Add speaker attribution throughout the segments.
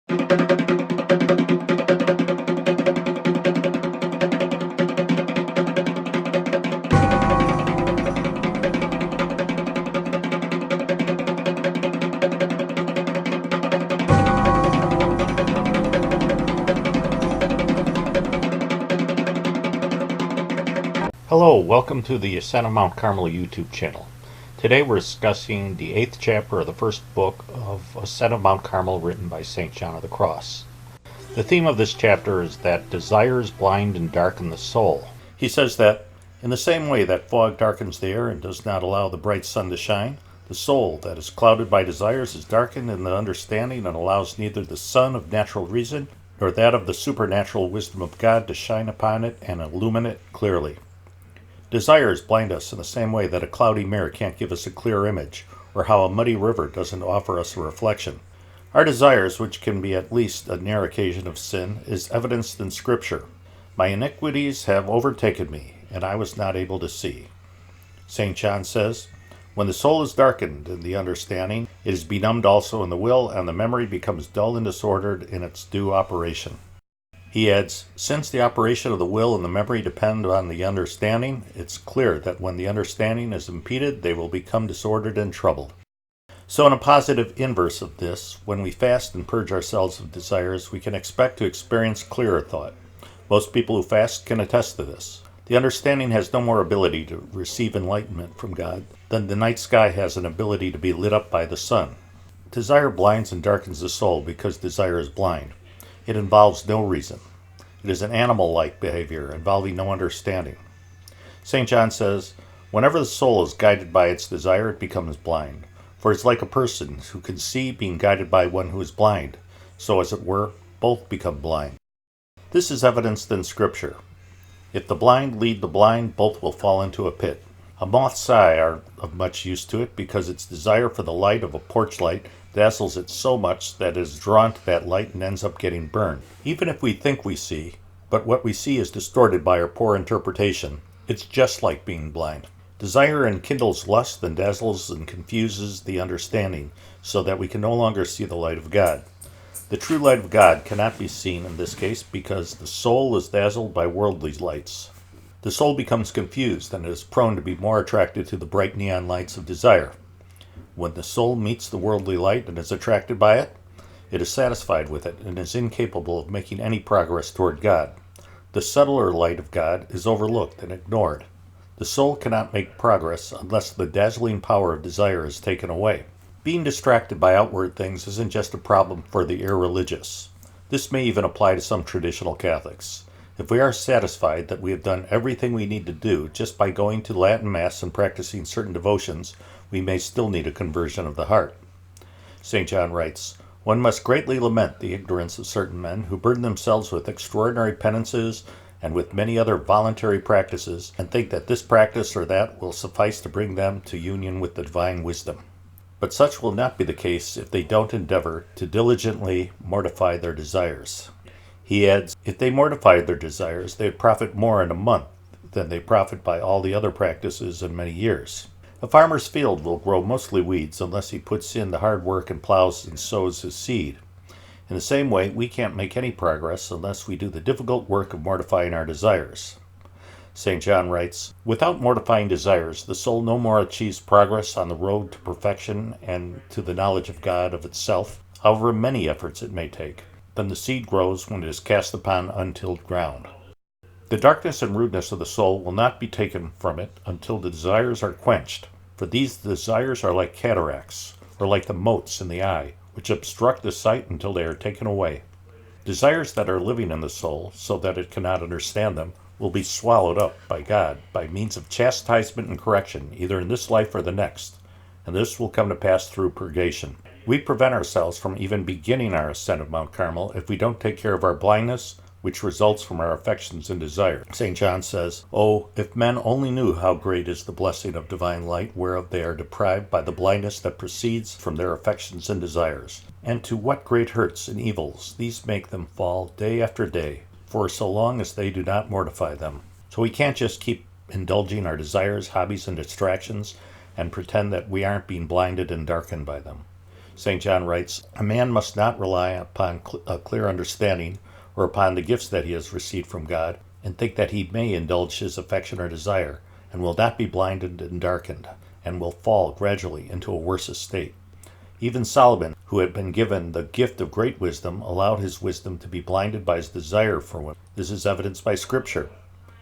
Speaker 1: Hello, welcome to the Ascent of Mount Carmel YouTube channel. Today we're discussing the 8th chapter of the first book of Ascent of Mount Carmel written by St. John of the Cross. The theme of this chapter is that desires blind and darken the soul. He says that, in the same way that fog darkens the air and does not allow the bright sun to shine, the soul that is clouded by desires is darkened in the understanding and allows neither the sun of natural reason nor that of the supernatural wisdom of God to shine upon it and illumine it clearly. Desires blind us in the same way that a cloudy mirror can't give us a clear image, or how a muddy river doesn't offer us a reflection. Our desires, which can be at least a near occasion of sin, is evidenced in Scripture. My iniquities have overtaken me, and I was not able to see. St. John says, when the soul is darkened in the understanding, it is benumbed also in the will, and the memory becomes dull and disordered in its due operation. He adds, since the operation of the will and the memory depend on the understanding, it's clear that when the understanding is impeded, they will become disordered and troubled. So in a positive inverse of this, when we fast and purge ourselves of desires, we can expect to experience clearer thought. Most people who fast can attest to this. The understanding has no more ability to receive enlightenment from God than the night sky has an ability to be lit up by the sun. Desire blinds and darkens the soul because desire is blind. It involves no reason. It is an animal-like behavior involving no understanding. St. John says, whenever the soul is guided by its desire, it becomes blind. For it's like a person who can see being guided by one who is blind. So, as it were, both become blind. This is evidenced in Scripture. If the blind lead the blind, both will fall into a pit. A moth's eye are of much use to it because its desire for the light of a porch light dazzles it so much that it is drawn to that light and ends up getting burned. Even if we think we see, but what we see is distorted by our poor interpretation, it's just like being blind. Desire enkindles lust and dazzles and confuses the understanding, so that we can no longer see the light of God. The true light of God cannot be seen in this case because the soul is dazzled by worldly lights. The soul becomes confused and is prone to be more attracted to the bright neon lights of desire. When the soul meets the worldly light and is attracted by it, it is satisfied with it and is incapable of making any progress toward God. The subtler light of God is overlooked and ignored. The soul cannot make progress unless the dazzling power of desire is taken away. Being distracted by outward things isn't just a problem for the irreligious. This may even apply to some traditional Catholics. If we are satisfied that we have done everything we need to do just by going to Latin Mass and practicing certain devotions, we may still need a conversion of the heart. St. John writes, one must greatly lament the ignorance of certain men who burden themselves with extraordinary penances and with many other voluntary practices, and think that this practice or that will suffice to bring them to union with the divine wisdom. But such will not be the case if they don't endeavor to diligently mortify their desires. He adds, if they mortified their desires, they would profit more in a month than they profit by all the other practices in many years. A farmer's field will grow mostly weeds unless he puts in the hard work and plows and sows his seed. In the same way, we can't make any progress unless we do the difficult work of mortifying our desires. St. John writes, without mortifying desires, the soul no more achieves progress on the road to perfection and to the knowledge of God of itself, however many efforts it may take, than the seed grows when it is cast upon untilled ground. The darkness and rudeness of the soul will not be taken from it until the desires are quenched, for these desires are like cataracts, or like the motes in the eye, which obstruct the sight until they are taken away. Desires that are living in the soul, so that it cannot understand them, will be swallowed up by God by means of chastisement and correction, either in this life or the next, and this will come to pass through purgation. We prevent ourselves from even beginning our ascent of Mount Carmel if we don't take care of our blindness, which results from our affections and desires. St. John says, oh, if men only knew how great is the blessing of divine light, whereof they are deprived by the blindness that proceeds from their affections and desires, and to what great hurts and evils these make them fall day after day, for so long as they do not mortify them. So we can't just keep indulging our desires, hobbies, and distractions, and pretend that we aren't being blinded and darkened by them. St. John writes, "A man must not rely upon a clear understanding or upon the gifts that he has received from God, and think that he may indulge his affection or desire, and will not be blinded and darkened, and will fall gradually into a worse estate. Even Solomon, who had been given the gift of great wisdom, allowed his wisdom to be blinded by his desire for women. This is evidenced by Scripture.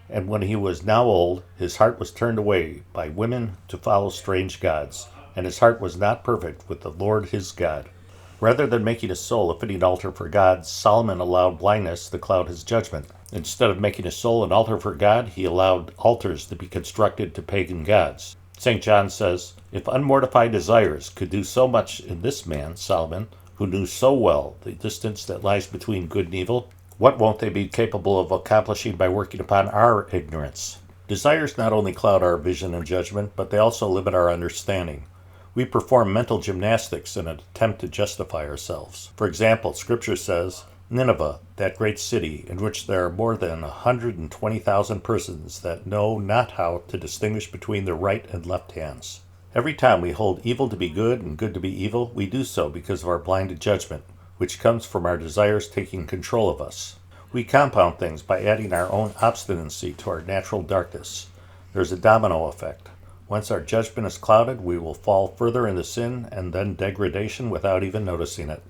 Speaker 1: And when he was now old, his heart was turned away by women to follow strange gods, and his heart was not perfect with the Lord his God." Rather than making his soul a fitting altar for God, Solomon allowed blindness to cloud his judgment. Instead of making his soul an altar for God, he allowed altars to be constructed to pagan gods. St. John says, "If unmortified desires could do so much in this man, Solomon, who knew so well the distance that lies between good and evil, what won't they be capable of accomplishing by working upon our ignorance?" Desires not only cloud our vision and judgment, but they also limit our understanding. We perform mental gymnastics in an attempt to justify ourselves. For example, Scripture says, "Nineveh, that great city, in which there are more than 120,000 persons that know not how to distinguish between their right and left hands." Every time we hold evil to be good and good to be evil, we do so because of our blinded judgment, which comes from our desires taking control of us. We compound things by adding our own obstinacy to our natural darkness. There's a domino effect. Once our judgment is clouded, we will fall further into sin and then degradation without even noticing it.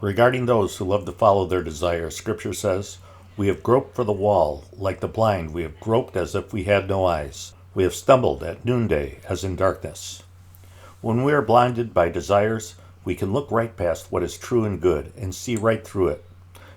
Speaker 1: Regarding those who love to follow their desires, Scripture says, "We have groped for the wall, like the blind, we have groped as if we had no eyes. We have stumbled at noonday as in darkness." When we are blinded by desires, we can look right past what is true and good and see right through it.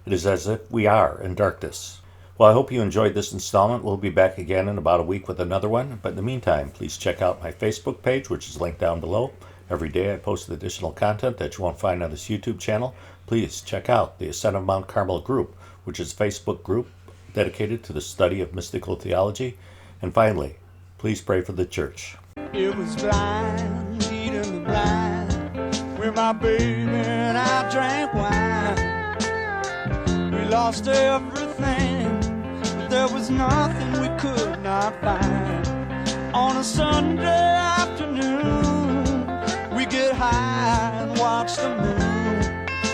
Speaker 1: It is as if we are in darkness. Well, I hope you enjoyed this installment. We'll be back again in about a week with another one. But in the meantime, please check out my Facebook page, which is linked down below. Every day I post additional content that you won't find on this YouTube channel. Please check out the Ascent of Mount Carmel group, which is a Facebook group dedicated to the study of mystical theology. And finally, please pray for the church.
Speaker 2: It was blind, leading the blind, with my baby and I drank wine. We lost everything, but there was nothing we could not find. On a Sunday